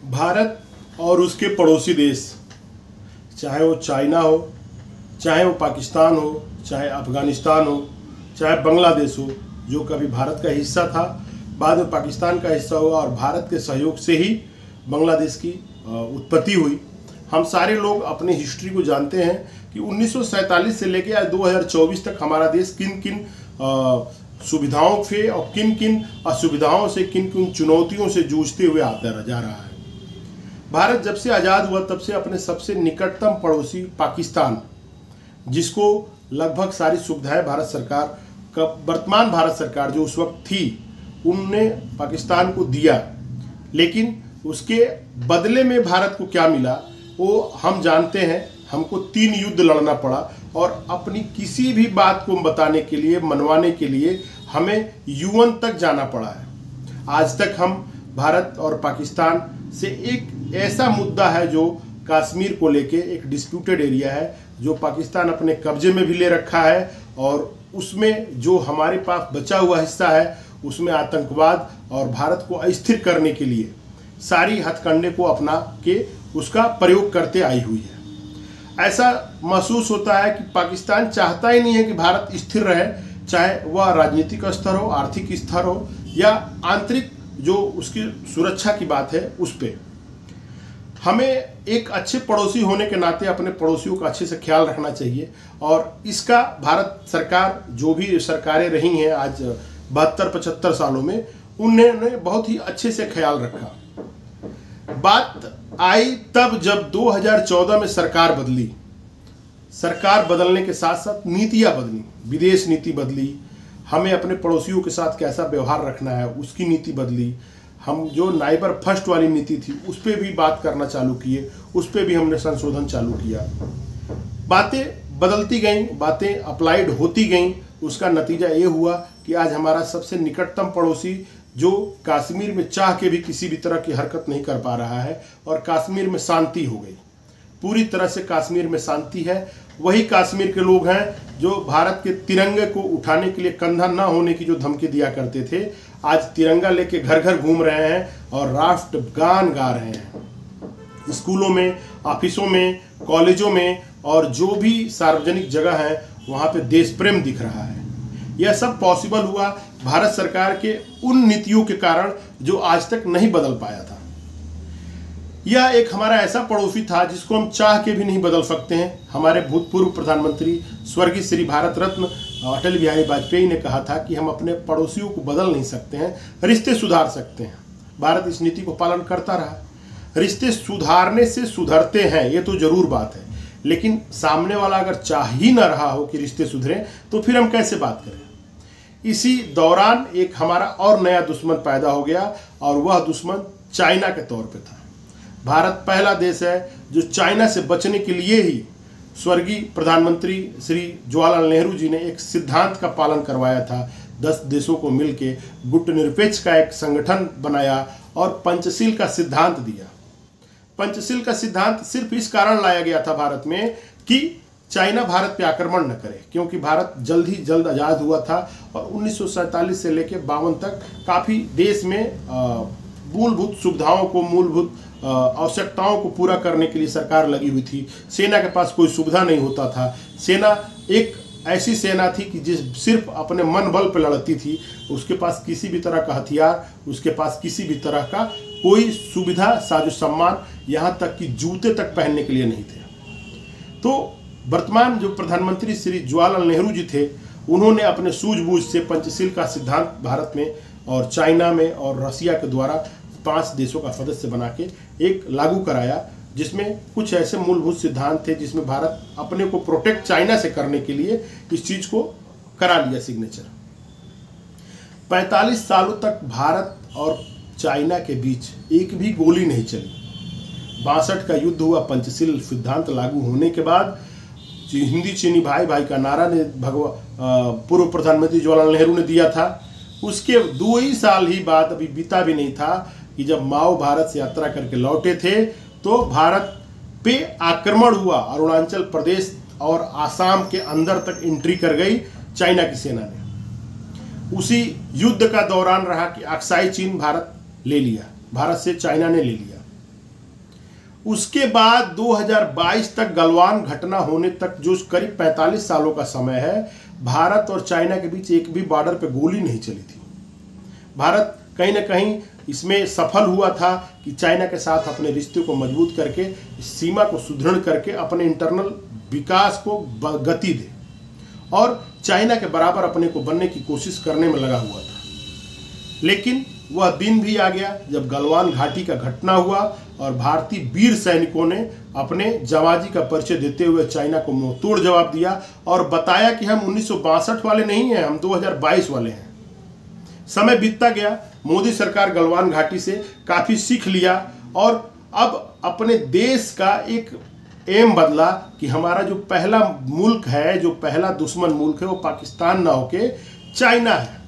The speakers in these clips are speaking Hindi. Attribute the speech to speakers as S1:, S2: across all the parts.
S1: भारत और उसके पड़ोसी देश, चाहे वो चाइना हो, चाहे वो पाकिस्तान हो, चाहे अफ़गानिस्तान हो, चाहे बांग्लादेश हो, जो कभी भारत का हिस्सा था, बाद में पाकिस्तान का हिस्सा हुआ और भारत के सहयोग से ही बांग्लादेश की उत्पत्ति हुई। हम सारे लोग अपनी हिस्ट्री को जानते हैं कि 1947 से लेकर आज 2024 तक हमारा देश किन किन सुविधाओं से और किन किन असुविधाओं से, किन किन चुनौतियों से जूझते हुए आता जा रहा है। भारत जब से आज़ाद हुआ तब से अपने सबसे निकटतम पड़ोसी पाकिस्तान, जिसको लगभग सारी सुविधाएं भारत सरकार का, वर्तमान भारत सरकार जो उस वक्त थी, उनने पाकिस्तान को दिया, लेकिन उसके बदले में भारत को क्या मिला वो हम जानते हैं। हमको 3 युद्ध लड़ना पड़ा और अपनी किसी भी बात को बताने के लिए, मनवाने के लिए हमें यूएन तक जाना पड़ा है। आज तक हम भारत और पाकिस्तान से एक ऐसा मुद्दा है जो कश्मीर को लेके एक डिस्प्यूटेड एरिया है, जो पाकिस्तान अपने कब्जे में भी ले रखा है और उसमें जो हमारे पास बचा हुआ हिस्सा है उसमें आतंकवाद और भारत को अस्थिर करने के लिए सारी हथकंडे को अपना के उसका प्रयोग करते आई हुई है। ऐसा महसूस होता है कि पाकिस्तान चाहता ही नहीं है कि भारत स्थिर रहे, चाहे वह राजनीतिक स्तर हो, आर्थिक स्तर हो या आंतरिक जो उसकी सुरक्षा की बात है उस पर। हमें एक अच्छे पड़ोसी होने के नाते अपने पड़ोसियों का अच्छे से ख्याल रखना चाहिए और इसका भारत सरकार, जो भी सरकारें रही हैं आज 72-75 सालों में, उन्होंने बहुत ही अच्छे से ख्याल रखा। बात आई तब जब 2014 में सरकार बदली। सरकार बदलने के साथ साथ नीतियां बदली, विदेश नीति बदली, हमें अपने पड़ोसियों के साथ कैसा व्यवहार रखना है उसकी नीति बदली। हम जो नाइबर फर्स्ट वाली नीति थी उस पर भी बात करना चालू किए, उस पर भी हमने संशोधन चालू किया। बातें बदलती गईं, बातें अप्लाइड होती गईं। उसका नतीजा ये हुआ कि आज हमारा सबसे निकटतम पड़ोसी, जो कश्मीर में चाह के भी किसी भी तरह की हरकत नहीं कर पा रहा है और कश्मीर में शांति हो गई, पूरी तरह से कश्मीर में शांति है। वही कश्मीर के लोग हैं जो भारत के तिरंगे को उठाने के लिए कंधा न होने की जो धमकी दिया करते थे, आज तिरंगा लेके घर घर घूम रहे हैं और राष्ट्रगान गा रहे हैं। स्कूलों में, ऑफिसों में, कॉलेजों में और जो भी सार्वजनिक जगह है वहाँ पे देश प्रेम दिख रहा है। यह सब पॉसिबल हुआ भारत सरकार के उन नीतियों के कारण जो आज तक नहीं बदल पाया था। यह एक हमारा ऐसा पड़ोसी था जिसको हम चाह के भी नहीं बदल सकते हैं। हमारे भूतपूर्व प्रधानमंत्री स्वर्गीय श्री भारत रत्न अटल बिहारी वाजपेयी ने कहा था कि हम अपने पड़ोसियों को बदल नहीं सकते हैं, रिश्ते सुधार सकते हैं। भारत इस नीति को पालन करता रहा। रिश्ते सुधारने से सुधरते हैं, ये तो जरूर बात है, लेकिन सामने वाला अगर चाह ही ना रहा हो कि रिश्ते सुधरें तो फिर हम कैसे बात करें। इसी दौरान एक हमारा और नया दुश्मन पैदा हो गया और वह दुश्मन चाइना के तौर पे था। भारत पहला देश है जो चाइना से बचने के लिए ही स्वर्गीय प्रधानमंत्री श्री जवाहरलाल नेहरू जी ने एक सिद्धांत का पालन करवाया था। 10 देशों को मिलके गुटनिरपेक्ष का एक संगठन बनाया और पंचशील का सिद्धांत दिया। पंचशील का सिद्धांत सिर्फ इस कारण लाया गया था भारत में कि चाइना भारत पे आक्रमण न करे, क्योंकि भारत जल्द ही जल्द आज़ाद हुआ था और 1947 से लेकर 52 तक काफ़ी देश में मूलभूत सुविधाओं को, मूलभूत आवश्यकताओं को पूरा करने के लिए सरकार लगी हुई थी। सेना के पास कोई सुविधा नहीं होता था। सेना एक ऐसी सेना थी कि जिस सिर्फ अपने मन बल पर लड़ती थी। उसके पास किसी भी तरह का हथियार, उसके पास किसी भी तरह का कोई सुविधा, साजो सम्मान, यहाँ तक कि जूते तक पहनने के लिए नहीं थे। तो वर्तमान जो प्रधानमंत्री श्री जवाहरलाल नेहरू जी थे, उन्होंने अपने सूझबूझ से पंचशील का सिद्धांत भारत में और चाइना में और रसिया के द्वारा 5 देशों का सदस्य बना के एक लागू कराया, जिसमें कुछ ऐसे मूलभूत सिद्धांत थे जिसमें भारत अपने को प्रोटेक्ट चाइना से करने के लिए इस चीज को करा लिया सिग्नेचर। 45 सालों तक भारत और चाइना के बीच एक भी गोली नहीं चली। 62 का युद्ध हुआ पंचशील सिद्धांत लागू होने के बाद। हिंदी चीनी भाई भाई का नारा ने पूर्व प्रधानमंत्री जवाहरलाल नेहरू ने दिया था। उसके 2 ही साल ही बाद, अभी बीता भी नहीं था, कि जब माओ भारत से यात्रा करके लौटे थे तो भारत पे आक्रमण हुआ। अरुणाचल प्रदेश और आसाम के अंदर तक एंट्री कर गई चाइना की सेना ने। उसी युद्ध का दौरान रहा कि अक्साई चीन भारत ले लिया, भारत से चाइना ने ले लिया। उसके बाद 2022 तक गलवान घटना होने तक जो करीब 45 सालों का समय है, भारत और चाइना के बीच एक भी बॉर्डर पे गोली नहीं चली थी। भारत कहीं ना कहीं इसमें सफल हुआ था कि चाइना के साथ अपने रिश्ते को मजबूत करके, सीमा को सुदृढ़ करके अपने इंटरनल विकास को गति दे और चाइना के बराबर अपने को बनने की कोशिश करने में लगा हुआ था। लेकिन वह दिन भी आ गया जब गलवान घाटी का घटना हुआ और भारतीय वीर सैनिकों ने अपने जाबाजी का परिचय देते हुए चाइना को मुंहतोड़ जवाब दिया और बताया कि हम 1962 वाले नहीं हैं, हम 2022 वाले हैं। समय बीतता गया, मोदी सरकार गलवान घाटी से काफ़ी सीख लिया और अब अपने देश का एक एम बदला कि हमारा जो पहला मुल्क है, जो पहला दुश्मन मुल्क है, वो पाकिस्तान ना होके चाइना है।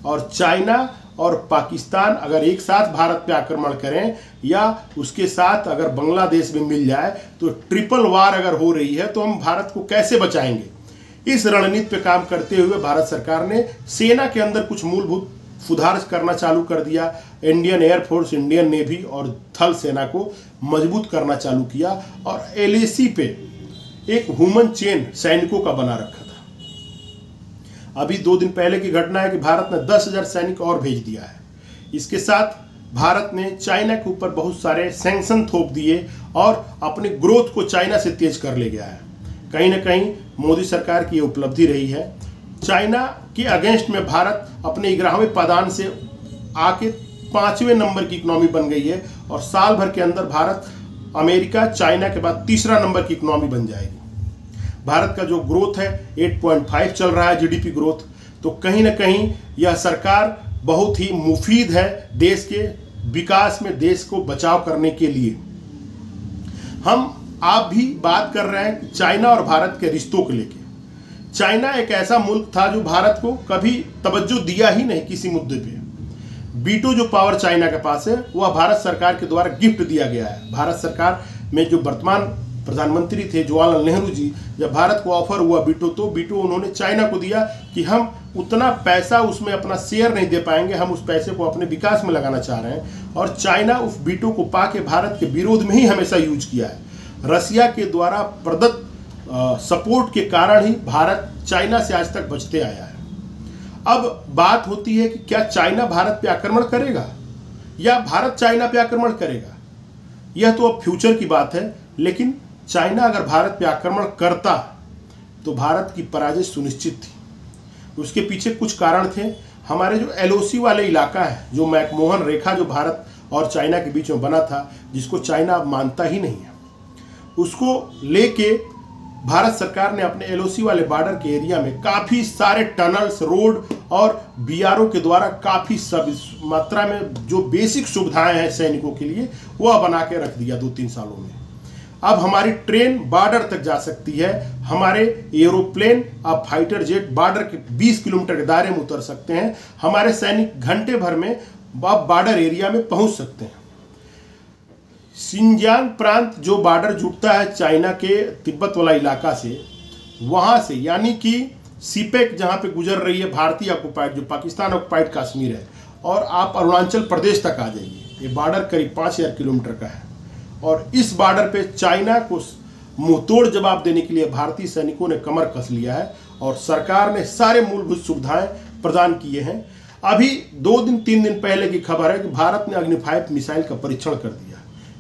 S1: और चाइना और पाकिस्तान अगर एक साथ भारत पे आक्रमण करें या उसके साथ अगर बांग्लादेश में मिल जाए तो ट्रिपल वार अगर हो रही है तो हम भारत को कैसे बचाएंगे। इस रणनीति पे काम करते हुए भारत सरकार ने सेना के अंदर कुछ मूलभूत सुधार करना चालू कर दिया। इंडियन एयरफोर्स, इंडियन नेवी और थल सेना को मजबूत करना चालू किया और LAC पे एक ह्यूमन चेन सैनिकों का बना रखा था। अभी 2 दिन पहले की घटना है कि भारत ने 10,000 सैनिक और भेज दिया है। इसके साथ भारत ने चाइना के ऊपर बहुत सारे सैंक्शन थोप दिए और अपने ग्रोथ को चाइना से तेज कर ले गया है। कहीं ना कहीं मोदी सरकार की ये उपलब्धि रही है। चाइना के अगेंस्ट में भारत अपने 11वें पायदान से आके 5वें नंबर की इकोनॉमी बन गई है और साल भर के अंदर भारत अमेरिका, चाइना के बाद 3रा नंबर की इकोनॉमी बन जाएगी। भारत का जो ग्रोथ है 8.5 चल रहा है GDP ग्रोथ। तो कहीं ना कहीं यह सरकार बहुत ही मुफीद है देश के विकास में, देश को बचाव करने के लिए। आप भी बात कर रहे हैं चाइना और भारत के रिश्तों को लेकर। चाइना एक ऐसा मुल्क था जो भारत को कभी तवज्जो दिया ही नहीं किसी मुद्दे पे। वीटो जो पावर चाइना के पास है वह भारत सरकार के द्वारा गिफ्ट दिया गया है। भारत सरकार में जो वर्तमान प्रधानमंत्री थे जवाहरलाल नेहरू जी, जब भारत को ऑफर हुआ वीटो, तो वीटो उन्होंने चाइना को दिया कि हम उतना पैसा उसमें अपना शेयर नहीं दे पाएंगे, हम उस पैसे को अपने विकास में लगाना चाह रहे हैं। और चाइना उस वीटो को पाके भारत के विरोध में ही हमेशा यूज किया है। रसिया के द्वारा प्रदत्त सपोर्ट के कारण ही भारत चाइना से आज तक बचते आया है। अब बात होती है कि क्या चाइना भारत पे आक्रमण करेगा या भारत चाइना पे आक्रमण करेगा। यह तो अब फ्यूचर की बात है, लेकिन चाइना अगर भारत पे आक्रमण करता तो भारत की पराजय सुनिश्चित थी। उसके पीछे कुछ कारण थे। हमारे जो LOC वाले इलाका है, जो मैकमोहन रेखा जो भारत और चाइना के बीच में बना था, जिसको चाइना अब मानता ही नहीं है, उसको लेके भारत सरकार ने अपने LOC वाले बॉर्डर के एरिया में काफ़ी सारे टनल्स, रोड और BRO के द्वारा काफ़ी सब मात्रा में जो बेसिक सुविधाएं हैं सैनिकों के लिए वह बना के रख दिया 2-3 सालों में। अब हमारी ट्रेन बॉर्डर तक जा सकती है, हमारे एरोप्लेन अब फाइटर जेट बॉर्डर के 20 किलोमीटर के दायरे में उतर सकते हैं, हमारे सैनिक घंटे भर में अब बॉर्डर एरिया में पहुंच सकते हैं। शिनजियांग प्रांत जो बॉर्डर जुड़ता है चाइना के तिब्बत वाला इलाका से, वहां से यानी कि सीपेक जहां पे गुजर रही है भारतीय ऑक्युपाइड, जो पाकिस्तान ऑक्युपाइड कश्मीर है, और आप अरुणाचल प्रदेश तक आ जाइए। ये बॉर्डर करीब 5000 किलोमीटर का है और इस बॉर्डर पे चाइना को मुंहतोड़ जवाब देने के लिए भारतीय सैनिकों ने कमर कस लिया है और सरकार ने सारे मूलभूत सुविधाएं प्रदान किए हैं। अभी 2-3 दिन पहले की खबर है कि भारत ने अग्नि 5 मिसाइल का परीक्षण कर दिया।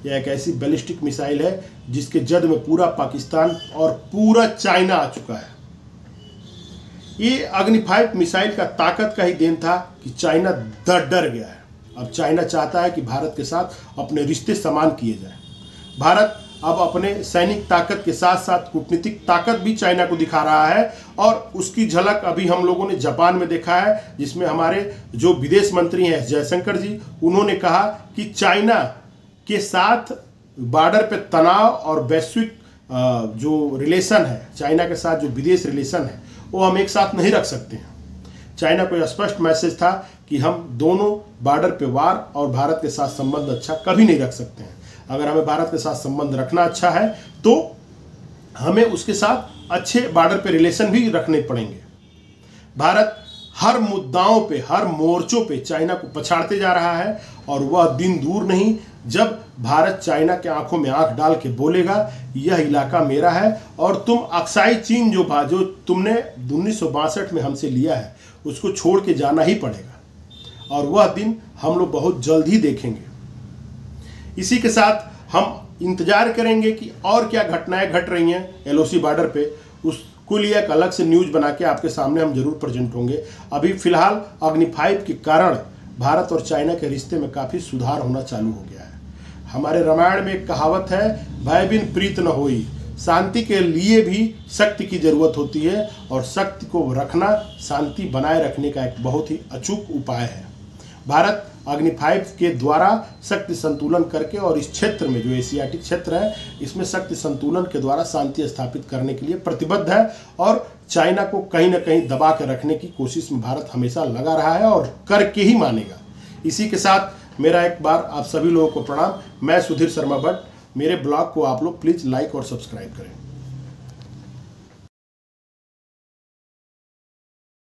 S1: यह एक ऐसी बैलिस्टिक मिसाइल है जिसके जद में पूरा पाकिस्तान और पूरा चाइना आ चुका है। ये अग्नि 5 मिसाइल का ताकत का ही देन था कि चाइना डर गया है। अब चाइना चाहता है कि भारत के साथ अपने रिश्ते समान किए जाएं। भारत अब अपने सैनिक ताकत के साथ साथ कूटनीतिक ताकत भी चाइना को दिखा रहा है और उसकी झलक अभी हम लोगों ने जापान में देखा है, जिसमें हमारे जो विदेश मंत्री हैं जयशंकर जी, उन्होंने कहा कि चाइना के साथ बॉर्डर पे तनाव और वैश्विक जो रिलेशन है, चाइना के साथ जो विदेश रिलेशन है, वो हम एक साथ नहीं रख सकते हैं। चाइना को यह स्पष्ट मैसेज था कि हम दोनों बॉर्डर पे वार और भारत के साथ संबंध अच्छा कभी नहीं रख सकते हैं। अगर हमें भारत के साथ संबंध रखना अच्छा है तो हमें उसके साथ अच्छे बॉर्डर पे रिलेशन भी रखने पड़ेंगे। भारत हर मुद्दाओं पे, हर मोर्चों पे चाइना को पछाड़ते जा रहा है। और वह दिन दूर नहीं जब भारत चाइना के आंखों में आंख डाल के बोलेगा यह इलाका मेरा है और तुम अक्साई चीन जो तुमने 1962 में हमसे लिया है उसको छोड़ के जाना ही पड़ेगा। और वह दिन हम लोग बहुत जल्द ही देखेंगे। इसी के साथ हम इंतजार करेंगे कि और क्या घटनाएं घट रही हैं LOC बॉर्डर पे, उसको लिए एक अलग से न्यूज बना के आपके सामने हम जरूर प्रेजेंट होंगे। अभी फिलहाल अग्नि 5 के कारण भारत और चाइना के रिश्ते में काफ़ी सुधार होना चालू हो गया है। हमारे रामायण में एक कहावत है, भय बिन प्रीत न होई। शांति के लिए भी शक्ति की जरूरत होती है और शक्ति को रखना शांति बनाए रखने का एक बहुत ही अचूक उपाय है। भारत अग्नि 5 के द्वारा शक्ति संतुलन करके और इस क्षेत्र में जो एशियाटिक क्षेत्र है इसमें शक्ति संतुलन के द्वारा शांति स्थापित करने के लिए प्रतिबद्ध है और चाइना को कहीं ना कहीं दबा के रखने की कोशिश में भारत हमेशा लगा रहा है और करके ही मानेगा। इसी के साथ मेरा एक बार आप सभी लोगों को प्रणाम। मैं सुधीर शर्मा भट्ट। मेरे ब्लॉग को आप लोग प्लीज़ लाइक और सब्सक्राइब करें।